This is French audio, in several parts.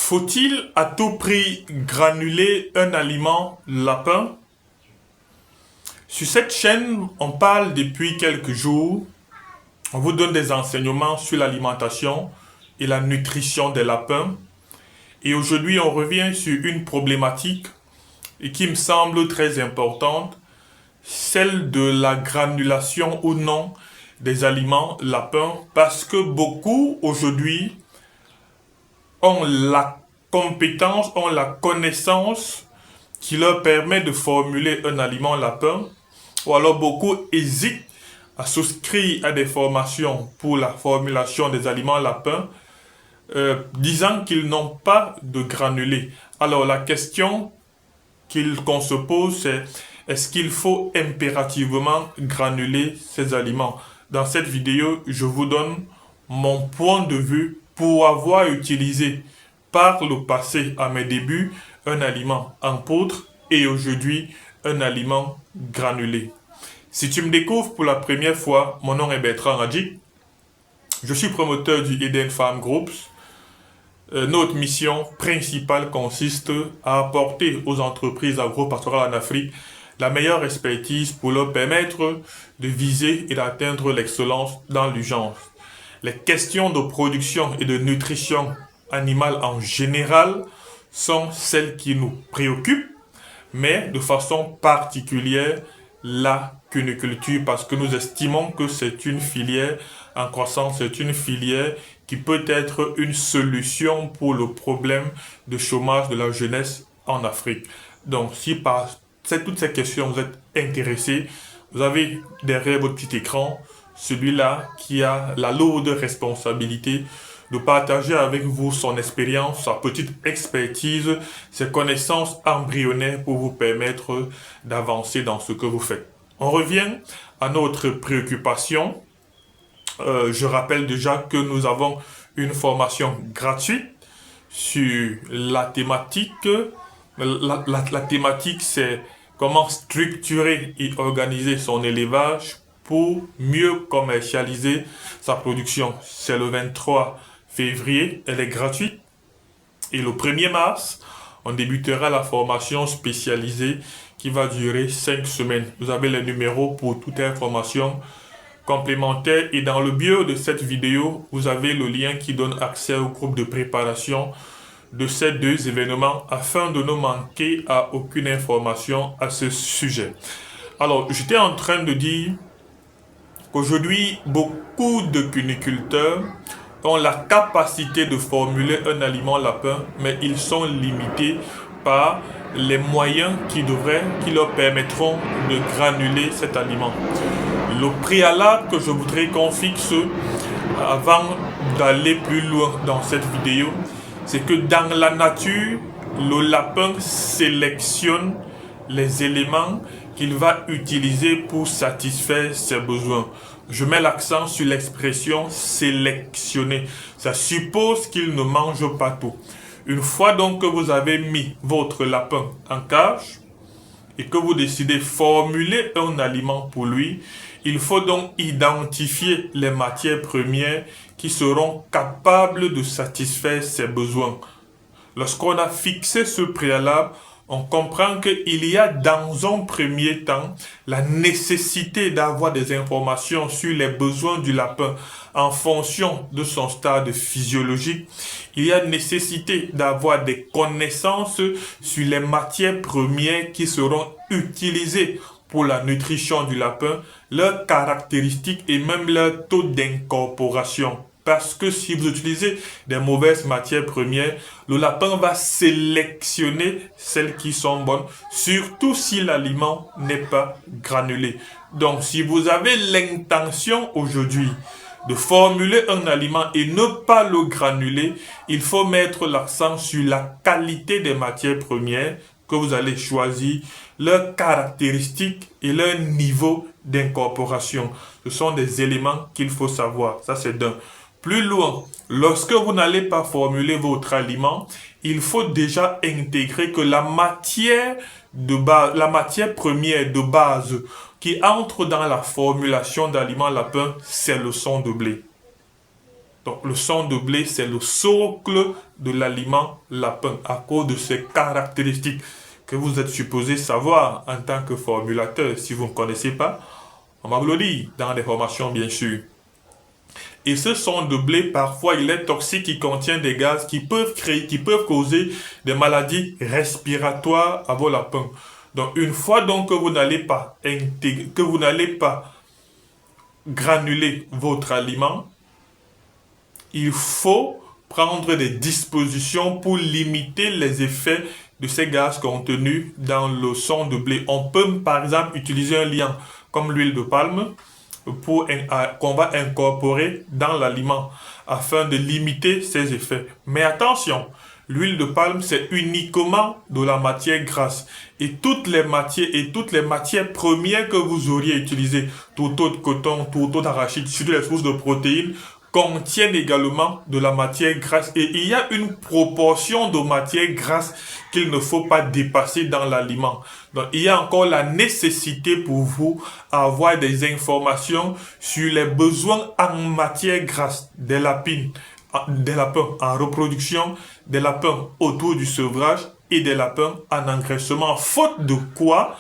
Faut-il à tout prix granuler un aliment lapin? Sur cette chaîne, on parle depuis quelques jours. On vous donne des enseignements sur l'alimentation et la nutrition des lapins. Et aujourd'hui, on revient sur une problématique et qui me semble très importante, celle de la granulation ou non des aliments lapins, parce que beaucoup aujourd'hui ont la compétence, ont la connaissance qui leur permet de formuler un aliment lapin, ou alors beaucoup hésitent à souscrire à des formations pour la formulation des aliments lapins, disant qu'ils n'ont pas de granulés. Alors la question qu'on se pose, c'est est-ce qu'il faut impérativement granuler ces aliments? Dans cette vidéo, je vous donne mon point de vue pour avoir utilisé par le passé, à mes débuts, un aliment en poudre et aujourd'hui un aliment granulé. Si tu me découvres pour la première fois, mon nom est Bertrand Radjik. Je suis promoteur du Eden Farm Groups. Notre mission principale consiste à apporter aux entreprises agro-pastorales en Afrique la meilleure expertise pour leur permettre de viser et d'atteindre l'excellence dans l'urgence. Les questions de production et de nutrition animale en général sont celles qui nous préoccupent, mais de façon particulière la cuniculture, parce que nous estimons que c'est une filière en croissance, c'est une filière qui peut être une solution pour le problème de chômage de la jeunesse en Afrique. Donc si par toutes ces questions vous êtes intéressés, vous avez derrière votre petit écran celui-là qui a la lourde responsabilité de partager avec vous son expérience, sa petite expertise, ses connaissances embryonnaires pour vous permettre d'avancer dans ce que vous faites. On revient à notre préoccupation. Je rappelle déjà que nous avons une formation gratuite sur la thématique. La thématique, c'est comment structurer et organiser son élevage pour mieux commercialiser sa production. C'est le 23 février, elle est gratuite. Et le 1er mars, on débutera la formation spécialisée qui va durer 5 semaines. Vous avez les numéros pour toute information complémentaire. Et dans le bio de cette vidéo, vous avez le lien qui donne accès au groupe de préparation de ces deux événements afin de ne manquer à aucune information à ce sujet. Alors, j'étais en train de dire qu'aujourd'hui, beaucoup de cuniculteurs ont la capacité de formuler un aliment lapin, mais ils sont limités par les moyens qui leur permettront de granuler cet aliment. Le préalable que je voudrais qu'on fixe avant d'aller plus loin dans cette vidéo, c'est que dans la nature, le lapin sélectionne les éléments qu'il va utiliser pour satisfaire ses besoins. Je mets l'accent sur l'expression sélectionner. Ça suppose qu'il ne mange pas tout. Une fois donc que vous avez mis votre lapin en cage et que vous décidez de formuler un aliment pour lui, il faut donc identifier les matières premières qui seront capables de satisfaire ses besoins. Lorsqu'on a fixé ce préalable, on comprend qu'il y a dans un premier temps la nécessité d'avoir des informations sur les besoins du lapin en fonction de son stade physiologique. Il y a nécessité d'avoir des connaissances sur les matières premières qui seront utilisées pour la nutrition du lapin, leurs caractéristiques et même leur taux d'incorporation. Parce que si vous utilisez des mauvaises matières premières, le lapin va sélectionner celles qui sont bonnes, surtout si l'aliment n'est pas granulé. Donc, si vous avez l'intention aujourd'hui de formuler un aliment et ne pas le granuler, il faut mettre l'accent sur la qualité des matières premières que vous allez choisir, leurs caractéristiques et leur niveau d'incorporation. Ce sont des éléments qu'il faut savoir. Ça, c'est d'un. Plus loin, lorsque vous n'allez pas formuler votre aliment, il faut déjà intégrer que la matière première de base qui entre dans la formulation d'aliments lapins, c'est le son de blé. Donc le sang de blé, c'est le socle de l'aliment lapin à cause de ses caractéristiques que vous êtes supposé savoir en tant que formulateur. Si vous ne connaissez pas, on va vous le dire dans des formations bien sûr. Et ce sang de blé, parfois, il est toxique, il contient des gaz qui peuvent causer des maladies respiratoires à vos lapins. Donc, une fois donc que vous n'allez pas granuler votre aliment, il faut prendre des dispositions pour limiter les effets de ces gaz contenus dans le sang de blé. On peut, par exemple, utiliser un liant comme l'huile de palme, qu'on va incorporer dans l'aliment afin de limiter ses effets. Mais attention, l'huile de palme, c'est uniquement de la matière grasse. Et toutes les matières premières que vous auriez utilisées, tourteau de coton, tourteau d'arachide, surtout les sources de protéines, contiennent également de la matière grasse. Et il y a une proportion de matière grasse qu'il ne faut pas dépasser dans l'aliment. Donc, il y a encore la nécessité pour vous d'avoir des informations sur les besoins en matière grasse des lapins en reproduction, des lapins autour du sevrage et des lapins en engraissement. Faute de quoi,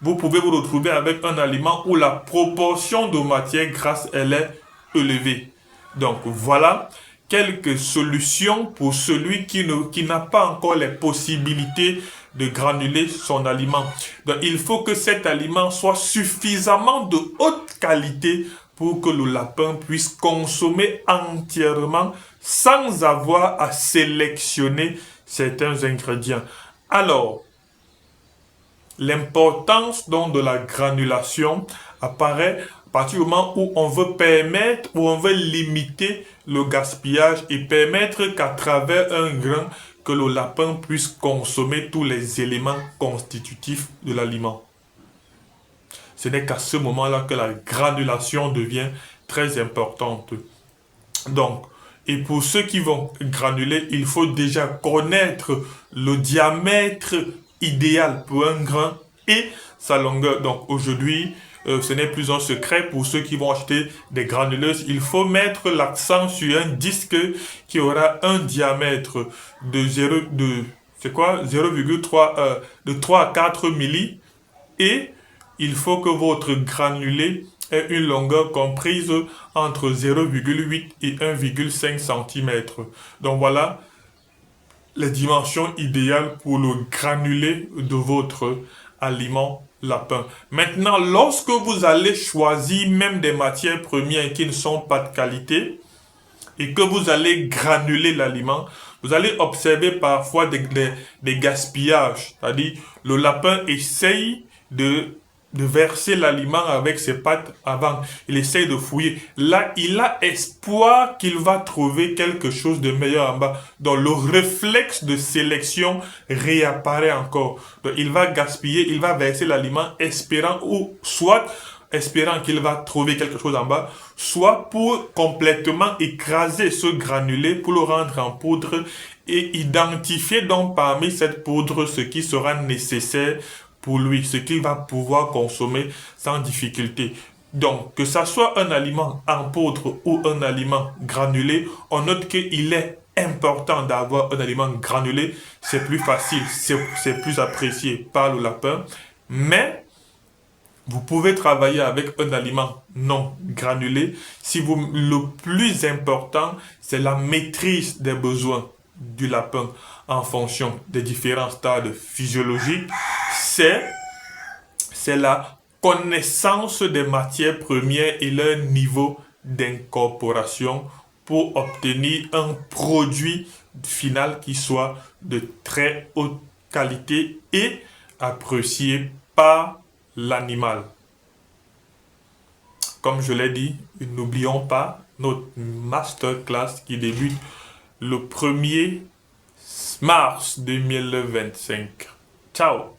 vous pouvez vous retrouver avec un aliment où la proportion de matière grasse, elle est élevée. Donc voilà quelques solutions pour celui qui n'a pas encore les possibilités de granuler son aliment. Donc il faut que cet aliment soit suffisamment de haute qualité pour que le lapin puisse consommer entièrement sans avoir à sélectionner certains ingrédients. Alors, l'importance donc de la granulation apparaît à partir du moment où on veut limiter le gaspillage et permettre qu'à travers un grain, que le lapin puisse consommer tous les éléments constitutifs de l'aliment. Ce n'est qu'à ce moment-là que la granulation devient très importante. Donc, et pour ceux qui vont granuler, il faut déjà connaître le diamètre idéal pour un grain et sa longueur. Donc aujourd'hui, ce n'est plus un secret pour ceux qui vont acheter des granuleuses. Il faut mettre l'accent sur un disque qui aura un diamètre de 0,3 de 3 à 4 milli et il faut que votre granulé ait une longueur comprise entre 0,8 et 1,5 cm. Donc voilà les dimensions idéales pour le granulé de votre aliment lapin. Maintenant, lorsque vous allez choisir même des matières premières qui ne sont pas de qualité et que vous allez granuler l'aliment, vous allez observer parfois des gaspillages. C'est-à-dire, le lapin essaye de verser l'aliment avec ses pattes avant. Il essaye de fouiller. Là, il a espoir qu'il va trouver quelque chose de meilleur en bas. Donc, le réflexe de sélection réapparaît encore. Donc, il va gaspiller, il va verser l'aliment espérant qu'il va trouver quelque chose en bas, soit pour complètement écraser ce granulé, pour le rendre en poudre et identifier donc parmi cette poudre ce qui sera nécessaire pour lui, ce qu'il va pouvoir consommer sans difficulté. Donc, que ça soit un aliment en poudre ou un aliment granulé, on note qu'il est important d'avoir un aliment granulé. C'est plus facile, c'est plus apprécié par le lapin. Mais, vous pouvez travailler avec un aliment non granulé. Le plus important, c'est la maîtrise des besoins du lapin en fonction des différents stades physiologiques. C'est la connaissance des matières premières et leur niveau d'incorporation pour obtenir un produit final qui soit de très haute qualité et apprécié par l'animal. Comme je l'ai dit, n'oublions pas notre masterclass qui débute le 1er mars 2025. Ciao!